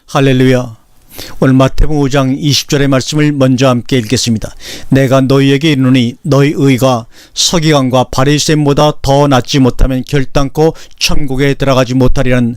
할렐루야. 오늘 마태복음 5장 20절의 말씀을 먼저 함께 읽겠습니다. 내가 너희에게 이르노니 너희 의가 서기관과 바리새인보다 더 낫지 못하면 결단코 천국에 들어가지 못하리라는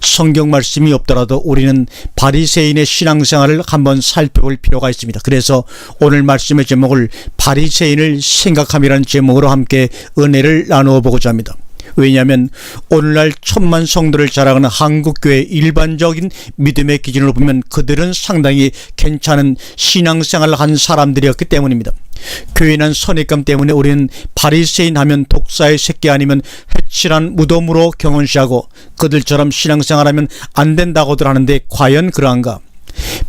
성경 말씀이 없더라도 우리는 바리새인의 신앙생활을 한번 살펴볼 필요가 있습니다. 그래서 오늘 말씀의 제목을 바리새인을 생각함이라는 제목으로 함께 은혜를 나누어 보고자 합니다. 왜냐하면 오늘날 천만 성도를 자랑하는 한국교회의 일반적인 믿음의 기준으로 보면 그들은 상당히 괜찮은 신앙생활을 한 사람들이었기 때문입니다. 교인한 선입감 때문에 우리는 바리새인 하면 독사의 새끼 아니면 해칠한 무덤으로 경원시하고 그들처럼 신앙생활하면 안 된다고들 하는데 과연 그러한가?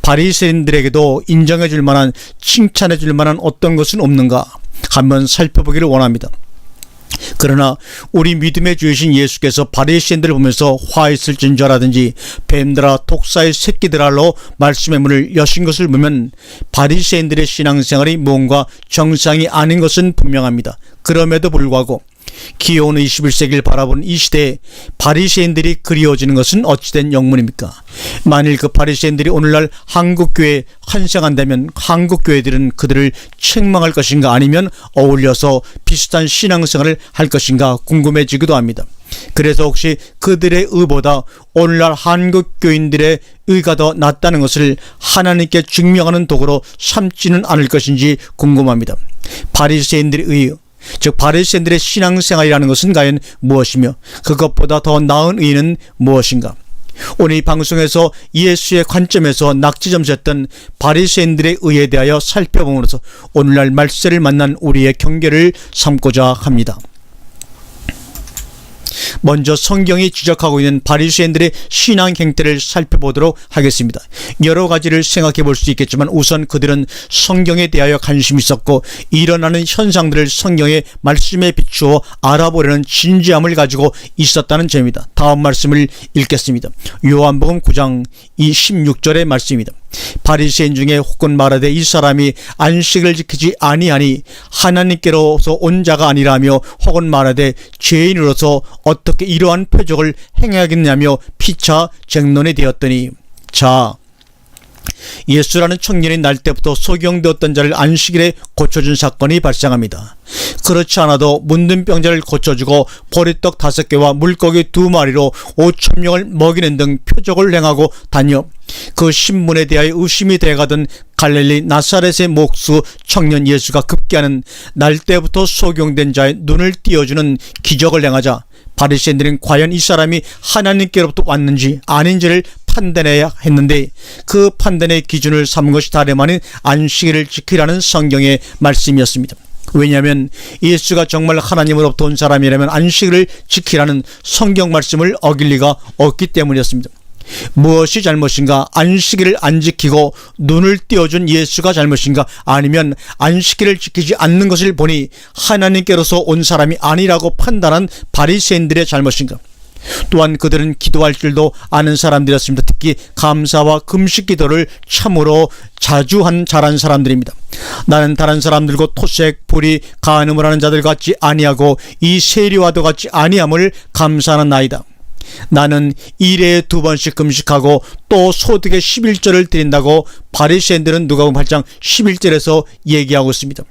바리새인들에게도 인정해 줄 만한, 칭찬해 줄 만한 어떤 것은 없는가? 한번 살펴보기를 원합니다. 그러나 우리 믿음의 주이신 예수께서 바리새인들을 보면서 화있을진저라든지 뱀들아 독사의 새끼들아로 말씀의 문을 여신 것을 보면 바리새인들의 신앙생활이 뭔가 정상이 아닌 것은 분명합니다. 그럼에도 불구하고 기어오는 21세기를 바라보는 이 시대에 바리새인들이 그리워지는 것은 어찌된 영문입니까? 만일 그 바리새인들이 오늘날 한국교회에 환생한다면 한국교회들은 그들을 책망할 것인가 아니면 어울려서 비슷한 신앙생활을 할 것인가 궁금해지기도 합니다. 그래서 혹시 그들의 의보다 오늘날 한국교인들의 의가 더 낫다는 것을 하나님께 증명하는 도구로 삼지는 않을 것인지 궁금합니다. 바리새인들의 의, 즉 바리새인들의 신앙생활이라는 것은 과연 무엇이며 그것보다 더 나은 의는 무엇인가? 오늘 이 방송에서 예수의 관점에서 낙지점수했던 바리새인들의 의에 대하여 살펴봄으로써 오늘날 말세를 만난 우리의 경계를 삼고자 합니다. 먼저 성경이 지적하고 있는 바리새인들의 신앙 행태를 살펴보도록 하겠습니다. 여러 가지를 생각해 볼 수 있겠지만 우선 그들은 성경에 대하여 관심이 있었고 일어나는 현상들을 성경의 말씀에 비추어 알아보려는 진지함을 가지고 있었다는 점입니다. 다음 말씀을 읽겠습니다. 요한복음 9장 16절의 말씀입니다. 바리새인 중에 혹은 말하되 이 사람이 안식을 지키지 아니하니 하나님께로서 온 자가 아니라며 혹은 말하되 죄인으로서 어떻게 이러한 표적을 행하겠냐며 피차 쟁론이 되었더니, 자, 예수라는 청년이 날 때부터 소경되었던 자를 안식일에 고쳐준 사건이 발생합니다. 그렇지 않아도 문둥 병자를 고쳐주고 보리떡 5개와 물고기 2마리로 5,000명을 먹이는 등 표적을 행하고 다녀 그 신분에 대하여 의심이 돼가던 갈릴리 나사렛의 목수 청년 예수가 급기야는 날 때부터 소경된 자의 눈을 띄워주는 기적을 행하자 바리새인들은 과연 이 사람이 하나님께로부터 왔는지 아닌지를 판단해야 했는데 그 판단의 기준을 삼은 것이 다름 아닌 안식일을 지키라는 성경의 말씀이었습니다. 왜냐하면 예수가 정말 하나님으로부터 온 사람이라면 안식일을 지키라는 성경 말씀을 어길 리가 없기 때문이었습니다. 무엇이 잘못인가? 안식일을 안 지키고 눈을 띄워준 예수가 잘못인가? 아니면 안식일을 지키지 않는 것을 보니 하나님께로서 온 사람이 아니라고 판단한 바리새인들의 잘못인가? 또한 그들은 기도할 줄도 아는 사람들이었습니다. 특히 감사와 금식 기도를 참으로 자주 잘한 사람들입니다. 나는 다른 사람들과 토색, 불의, 간음을 하는 자들 같지 아니하고 이 세리와도 같지 아니함을 감사하는 나이다. 나는 일에 2번씩 금식하고 또 소득의 11절을 드린다고 바리새인들은 누가복음 8장 11절에서 얘기하고 있습니다.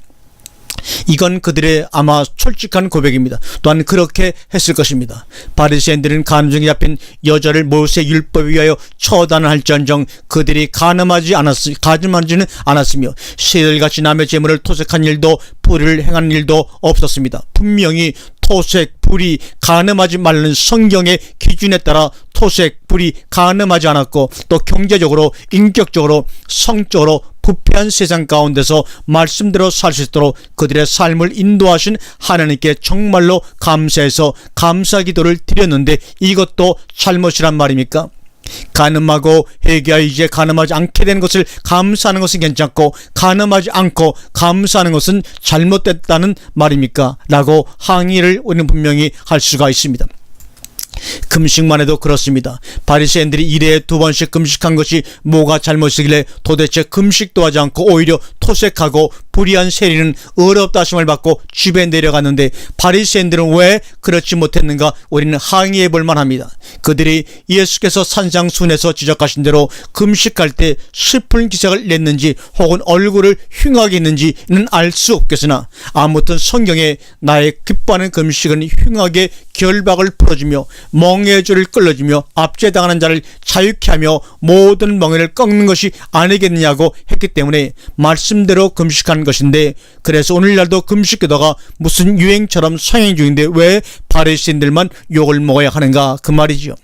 이건 그들의 아마 솔직한 고백입니다. 또한 그렇게 했을 것입니다. 바리새인들은 간음증에 잡힌 여자를 모세 율법에 의하여 처단을 할지언정 그들이 가늠하지는 않았으며 새들같이 남의 재물을 토색한 일도 불의를 행한 일도 없었습니다. 분명히 토색, 불의, 간음하지 말라는 성경의 기준에 따라 토색, 불의, 간음하지 않았고 또 경제적으로, 인격적으로, 성적으로 부패한 세상 가운데서 말씀대로 살 수 있도록 그들의 삶을 인도하신 하나님께 정말로 감사해서 감사기도를 드렸는데 이것도 잘못이란 말입니까? 간음하고 회개하여 이제 간음하지 않게 된 것을 감사하는 것은 괜찮고 간음하지 않고 감사하는 것은 잘못됐다는 말입니까? 라고 항의를 우리는 분명히 할 수가 있습니다. 금식만 해도 그렇습니다. 바리새인들이 일에 2번씩 금식한 것이 뭐가 잘못이길래 도대체 금식도 하지 않고 오히려 토색하고 불의한 세리는 의롭다 하심을 받고 집에 내려갔는데 바리새인들은 왜 그렇지 못했는가? 우리는 항의해 볼 만합니다. 그들이 예수께서 산상수훈에서 지적하신 대로 금식할 때 슬픈 기색을 냈는지 혹은 얼굴을 흉하게 했는지는 알 수 없겠으나 아무튼 성경에 나의 기뻐하는 금식은 흉하게 결박을 풀어주며 멍에의 줄을 끌어주며 압제당하는 자를 자유케 하며 모든 멍에를 꺾는 것이 아니겠느냐고 했기 때문에 말씀대로 금식하는 것인데, 그래서 오늘날도 금식기도가 무슨 유행처럼 성행 중인데 왜 바리새인들만 욕을 먹어야 하는가 그 말이지요.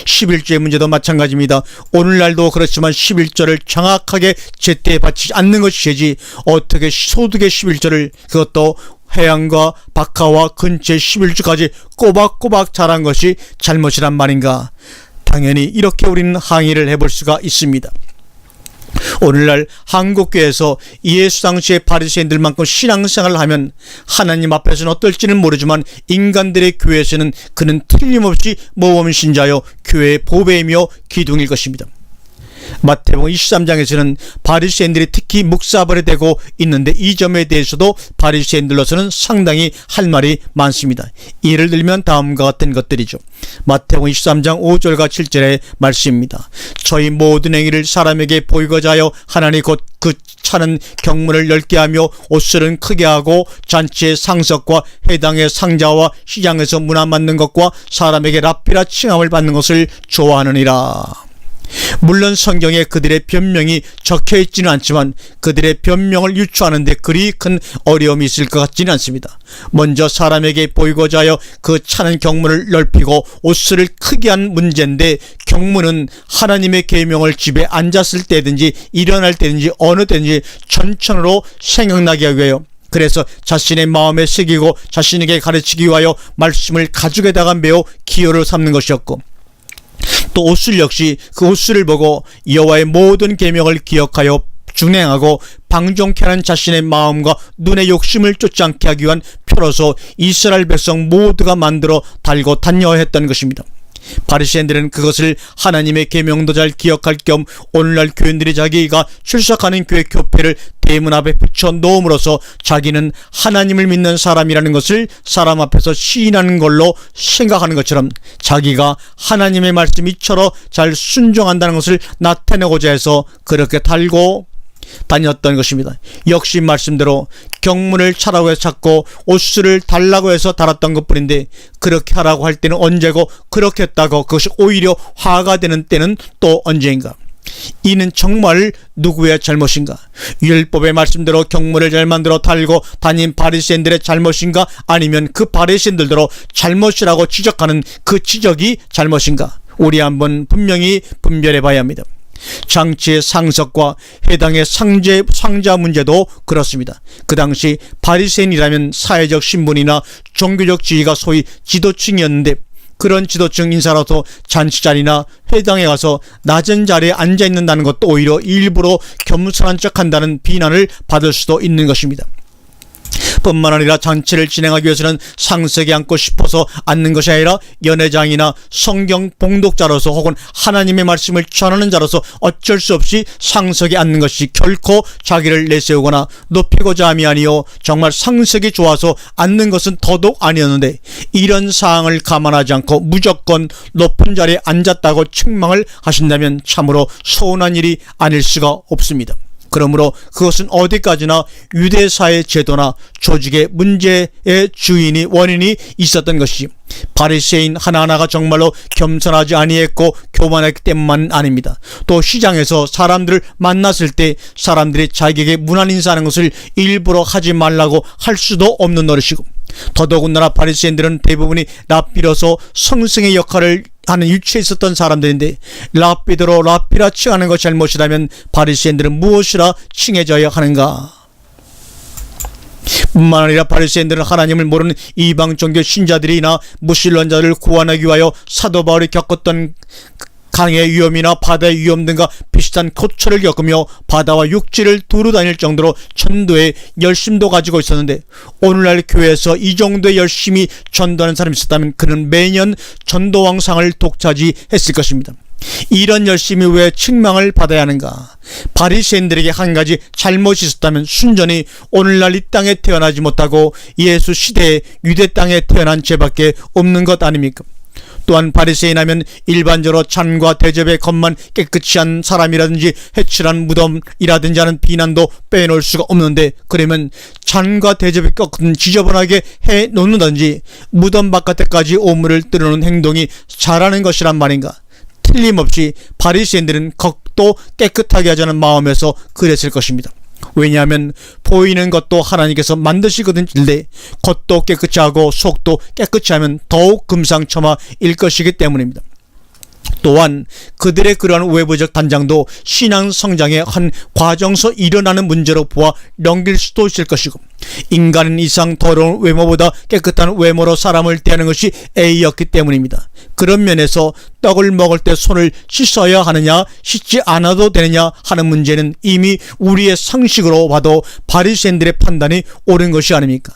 11조의 문제도 마찬가지입니다. 오늘날도 그렇지만 11조를 정확하게 제때 바치지 않는 것이 죄지, 어떻게 소득의 11조를, 그것도 해양과 박하와 근처의 11조까지 꼬박꼬박 잘한 것이 잘못이란 말인가? 당연히 이렇게 우리는 항의를 해볼 수가 있습니다. 오늘날 한국교회에서 예수 당시의 바리새인들만큼 신앙생활을 하면 하나님 앞에서는 어떨지는 모르지만 인간들의 교회에서는 그는 틀림없이 모범신자요 교회의 보배이며 기둥일 것입니다. 마태복음 23장에서는 바리새인들이 특히 묵사발이 되고 있는데 이 점에 대해서도 바리새인들로서는 상당히 할 말이 많습니다. 예를 들면 다음과 같은 것들이죠. 마태복음 23장 5절과 7절의 말씀입니다. 저희 모든 행위를 사람에게 보이고자 하여 하나니 곧 그 차는 경문을 넓게 하며 옷술은 크게 하고 잔치의 상석과 해당의 상자와 시장에서 문화 만든 것과 사람에게 랍비라 칭함을 받는 것을 좋아하느니라. 물론 성경에 그들의 변명이 적혀있지는 않지만 그들의 변명을 유추하는데 그리 큰 어려움이 있을 것 같지는 않습니다. 먼저 사람에게 보이고자 하여 그 차는 경문을 넓히고 옷술을 크게 한 문제인데, 경문은 하나님의 계명을 집에 앉았을 때든지 일어날 때든지 어느 때든지 전천으로 생각나게 하기 위하여, 그래서 자신의 마음에 새기고 자신에게 가르치기 위하여 말씀을 가죽에다가 매어 기호를 삼는 것이었고, 또 옷술 역시 그 옷술을 보고 여호와의 모든 계명을 기억하여 준행하고 방종케 하는 자신의 마음과 눈의 욕심을 쫓지 않게 하기 위한 표로서 이스라엘 백성 모두가 만들어 달고 다녀야 했던 것입니다. 바리새인들은 그것을 하나님의 계명도 잘 기억할 겸 오늘날 교인들이 자기가 출석하는 교회 교패를 대문 앞에 붙여 놓음으로써 자기는 하나님을 믿는 사람이라는 것을 사람 앞에서 시인하는 걸로 생각하는 것처럼 자기가 하나님의 말씀 이처럼 잘 순종한다는 것을 나타내고자 해서 그렇게 달고 다녔던 것입니다. 역시 말씀대로 경문을 차라고 해서 찾고 옷술을 달라고 해서 달았던 것뿐인데, 그렇게 하라고 할 때는 언제고 그렇게 했다고 그것이 오히려 화가 되는 때는 또 언제인가? 이는 정말 누구의 잘못인가? 율법의 말씀대로 경문을 잘 만들어 달고 다닌 바리새인들의 잘못인가? 아니면 그 바리새인들대로 잘못이라고 지적하는 그 지적이 잘못인가? 우리 한번 분명히 분별해 봐야 합니다. 장치의 상석과 해당의 상자 문제도 그렇습니다. 그 당시 바리새인이라면 사회적 신분이나 종교적 지위가 소위 지도층이었는데, 그런 지도층 인사라도 잔치자리나 회당에 가서 낮은 자리에 앉아 있는다는 것도 오히려 일부러 겸손한 척한다는 비난을 받을 수도 있는 것입니다. 뿐만 아니라 잔치를 진행하기 위해서는 상석에 앉고 싶어서 앉는 것이 아니라 연회장이나 성경 봉독자로서 혹은 하나님의 말씀을 전하는 자로서 어쩔 수 없이 상석에 앉는 것이 결코 자기를 내세우거나 높이고자 함이 아니요 정말 상석이 좋아서 앉는 것은 더더욱 아니었는데, 이런 사항을 감안하지 않고 무조건 높은 자리에 앉았다고 책망을 하신다면 참으로 서운한 일이 아닐 수가 없습니다. 그러므로 그것은 어디까지나 유대사의 제도나 조직의 문제의 주인이 원인이 있었던 것이지, 바리새인 하나하나가 정말로 겸손하지 아니했고 교만했기 때문만 아닙니다. 또 시장에서 사람들을 만났을 때 사람들이 자기에게 문안 인사하는 것을 일부러 하지 말라고 할 수도 없는 노릇이고, 더더군다나 바리새인들은 대부분이 랍비로서 성승의 역할을 하는 위치에 있었던 사람들인데, 랍비대로 랍비라 칭하는 것이 잘못이라면 바리새인들은 무엇이라 칭해져야 하는가? 뿐만 아니라 바리새인들은 하나님을 모르는 이방 종교 신자들이나 무신론자들을 구원하기 위하여 사도 바울이 겪었던 강의 위험이나 바다의 위험 등과 비슷한 고초를 겪으며 바다와 육지를 두루 다닐 정도로 전도의 열심도 가지고 있었는데, 오늘날 교회에서 이 정도의 열심히 전도하는 사람이 있었다면 그는 매년 전도왕상을 독차지했을 것입니다. 이런 열심이 왜 책망을 받아야 하는가? 바리새인들에게 한 가지 잘못이 있었다면 순전히 오늘날 이 땅에 태어나지 못하고 예수 시대에 유대 땅에 태어난 죄밖에 없는 것 아닙니까? 또한 바리새인 하면 일반적으로 잔과 대접의 것만 깨끗이 한 사람이라든지 해칠한 무덤이라든지 하는 비난도 빼놓을 수가 없는데, 그러면 잔과 대접의 것은 지저분하게 해놓는다든지 무덤 바깥에까지 오물을 뜨려는 행동이 잘하는 것이란 말인가? 틀림없이 바리새인들은 겉도 깨끗하게 하자는 마음에서 그랬을 것입니다. 왜냐하면 보이는 것도 하나님께서 만드시거든요. 겉도 깨끗이 하고 속도 깨끗이 하면 더욱 금상첨화일 것이기 때문입니다. 또한 그들의 그러한 외부적 단장도 신앙 성장의 한 과정에서 일어나는 문제로 보아 넘길 수도 있을 것이고, 인간은 이상 더러운 외모보다 깨끗한 외모로 사람을 대하는 것이 A였기 때문입니다. 그런 면에서 떡을 먹을 때 손을 씻어야 하느냐 씻지 않아도 되느냐 하는 문제는 이미 우리의 상식으로 봐도 바리새인들의 판단이 옳은 것이 아닙니까?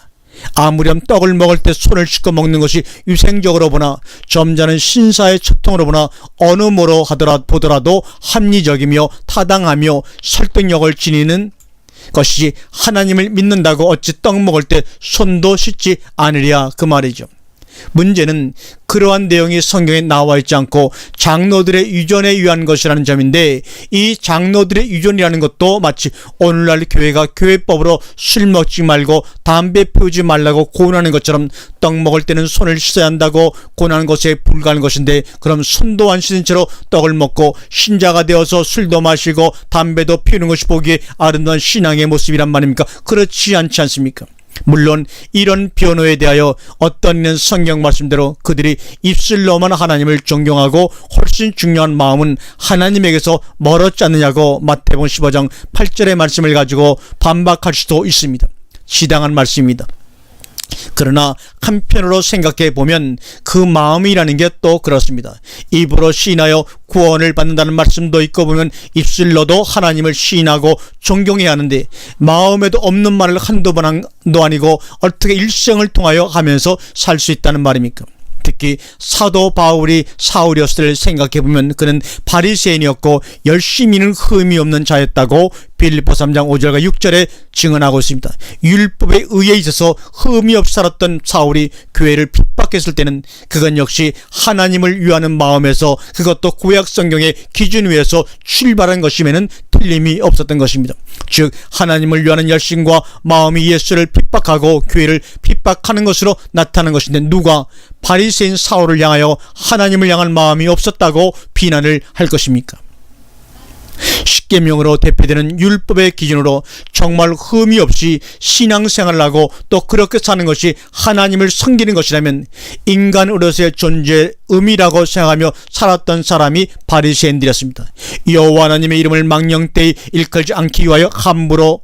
아무렴 떡을 먹을 때 손을 씻고 먹는 것이 위생적으로 보나 점잖은 신사의 채통으로 보나 어느 뭐로 보더라도 합리적이며 타당하며 설득력을 지니는 것이지, 하나님을 믿는다고 어찌 떡 먹을 때 손도 씻지 않으랴 그 말이죠. 문제는 그러한 내용이 성경에 나와 있지 않고 장로들의 유전에 의한 것이라는 점인데, 이 장로들의 유전이라는 것도 마치 오늘날 교회가 교회법으로 술 먹지 말고 담배 피우지 말라고 권하는 것처럼 떡 먹을 때는 손을 씻어야 한다고 권하는 것에 불과한 것인데, 그럼 손도 안 씻은 채로 떡을 먹고 신자가 되어서 술도 마시고 담배도 피우는 것이 보기에 아름다운 신앙의 모습이란 말입니까? 그렇지 않지 않습니까? 물론 이런 변호에 대하여 어떤 이는 성경 말씀대로 그들이 입술로만 하나님을 존경하고 훨씬 중요한 마음은 하나님에게서 멀었지 않느냐고 마태복음 15장 8절의 말씀을 가지고 반박할 수도 있습니다. 지당한 말씀입니다. 그러나 한편으로 생각해 보면 그 마음이라는 게 또 그렇습니다. 입으로 시인하여 구원을 받는다는 말씀도 있고 보면 입술로도 하나님을 시인하고 존경해야 하는데, 마음에도 없는 말을 한두 번도 아니고 어떻게 일생을 통하여 하면서 살 수 있다는 말입니까? 특히 사도 바울이 사울이었을 생각해보면 그는 바리새인이었고 열심히는 흠이 없는 자였다고 빌립보 3장 5절과 6절에 증언하고 있습니다. 율법에 의해 있어서 흠이 없이 살았던 사울이 교회를 핍박했을 때는 그건 역시 하나님을 위하는 마음에서, 그것도 구약 성경의 기준 위에서 출발한 것임에는 틀림이 없었던 것입니다. 즉 하나님을 위하는 열심과 마음이 예수를 핍박하고 교회를 핍박하는 것으로 나타나는 것인데, 누가 바리새인 사울을 향하여 하나님을 향한 마음이 없었다고 비난을 할 것입니까? 십계명으로 대표되는 율법의 기준으로 정말 흠이 없이 신앙생활을 하고 또 그렇게 사는 것이 하나님을 섬기는 것이라면 인간으로서의 존재의 의미라고 생각하며 살았던 사람이 바리새인들이었습니다. 여호와 하나님의 이름을 망령되이 일컬지 않기 위하여 함부로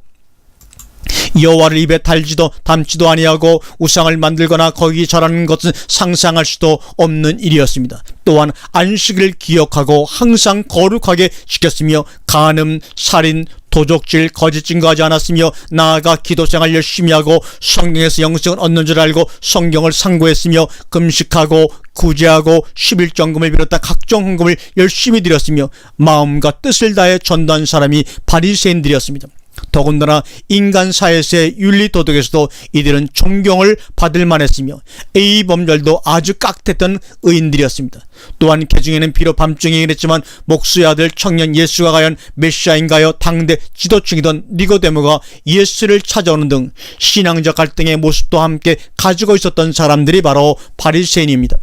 여호와를 입에 달지도 담지도 아니하고 우상을 만들거나 거기 절하는 것은 상상할 수도 없는 일이었습니다. 또한 안식을 기억하고 항상 거룩하게 지켰으며 간음, 살인, 도적질, 거짓 증거하지 않았으며 나아가 기도생활 열심히 하고 성경에서 영생을 얻는 줄 알고 성경을 상고했으며 금식하고 구제하고 11정금을 비롯한 각종 헌금을 열심히 드렸으며 마음과 뜻을 다해 전도한 사람이 바리새인들이었습니다. 더군다나 인간 사회에서의 윤리도덕에서도 이들은 존경을 받을 만했으며 A 범절도 아주 깍듯했던 의인들이었습니다. 또한 그 중에는 비록 밤중이긴 했지만 목수의 아들 청년 예수가 과연 메시아인가요? 당대 지도층이던 니고데모가 예수를 찾아오는 등 신앙적 갈등의 모습도 함께 가지고 있었던 사람들이 바로 바리새인입니다.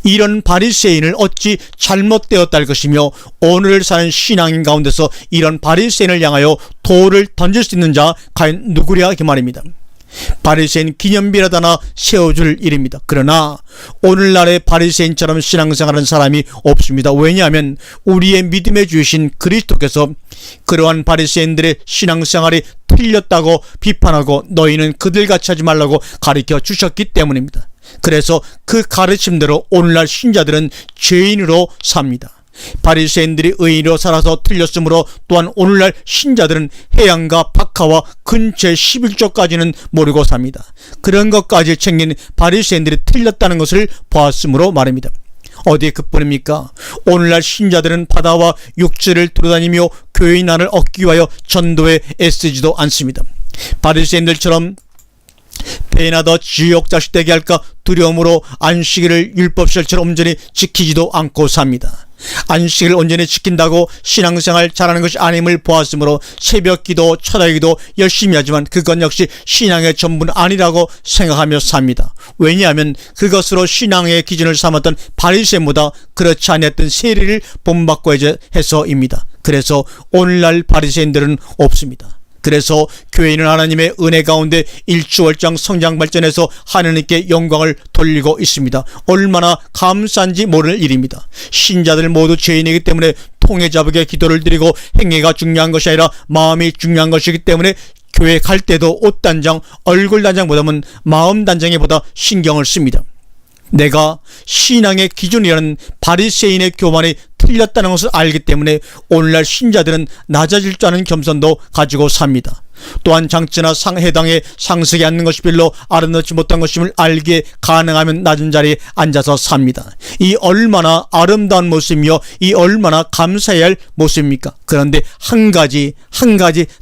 이런 바리새인을 어찌 잘못되었다 할 것이며, 오늘 사는 신앙인 가운데서 이런 바리새인을 향하여 돌을 던질 수 있는 자 과연 누구랴 그 말입니다. 바리새인 기념비라도 하나 세워줄 일입니다. 그러나 오늘날의 바리새인처럼 신앙생활하는 사람이 없습니다. 왜냐하면 우리의 믿음의 주이신 그리스도께서 그러한 바리새인들의 신앙생활이 틀렸다고 비판하고 너희는 그들같이 하지 말라고 가르쳐 주셨기 때문입니다. 그래서 그 가르침대로 오늘날 신자들은 죄인으로 삽니다. 바리새인들이 의인으로 살아서 틀렸으므로 또한 오늘날 신자들은 해양과 박하와 근처 11조까지는 모르고 삽니다. 그런 것까지 챙긴 바리새인들이 틀렸다는 것을 보았으므로 말입니다. 어디에 그뿐입니까? 오늘날 신자들은 바다와 육지를 돌아다니며 교회의 난을 얻기 위하여 전도에 애쓰지도 않습니다. 바리새인들처럼 배나 더 지옥 자식 되게 할까 두려움으로 안식일을 율법시설처럼 온전히 지키지도 않고 삽니다. 안식일을 온전히 지킨다고 신앙생활 잘하는 것이 아님을 보았으므로 새벽기도 철야기도 열심히 하지만 그것 역시 신앙의 전부는 아니라고 생각하며 삽니다. 왜냐하면 그것으로 신앙의 기준을 삼았던 바리새인보다 그렇지 아니했던 세리를 본받고자 해서입니다. 그래서 오늘날 바리새인들은 없습니다. 그래서 교회는 하나님의 은혜 가운데 일주월장 성장 발전해서 하나님께 영광을 돌리고 있습니다. 얼마나 감사한지 모를 일입니다. 신자들 모두 죄인이기 때문에 통해자복의 기도를 드리고 행위가 중요한 것이 아니라 마음이 중요한 것이기 때문에 교회 갈 때도 옷 단장, 얼굴 단장보다는 마음 단장에 보다 신경을 씁니다. 내가 신앙의 기준이라는 바리새인의 교만이 틀렸다는 것을 알기 때문에 오늘날 신자들은 낮아질 줄 아는 겸손도 가지고 삽니다. 또한 장치나 해당에 상석에 앉는 것이 별로 아름답지 못한 것임을 알기에 가능하면 낮은 자리에 앉아서 삽니다. 이 얼마나 아름다운 모습이며 이 얼마나 감사해야 할 모습입니까? 그런데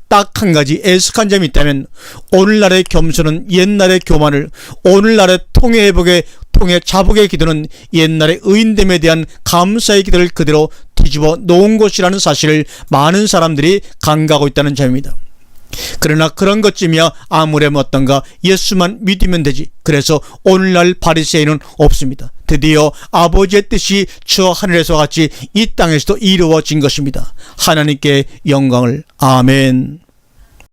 딱 한 가지 애석한 점이 있다면 오늘날의 겸손은 옛날의 교만을, 오늘날의 통해 자복의 기도는 옛날의 의인됨에 대한 감사의 기도를 그대로 뒤집어 놓은 것이라는 사실을 많은 사람들이 간과하고 있다는 점입니다. 그러나 그런 것쯤이야 아무렴 어떤가, 예수만 믿으면 되지. 그래서 오늘날 바리새인은 없습니다. 드디어 아버지의 뜻이 저 하늘에서 같이 이 땅에서도 이루어진 것입니다. 하나님께 영광을. 아멘.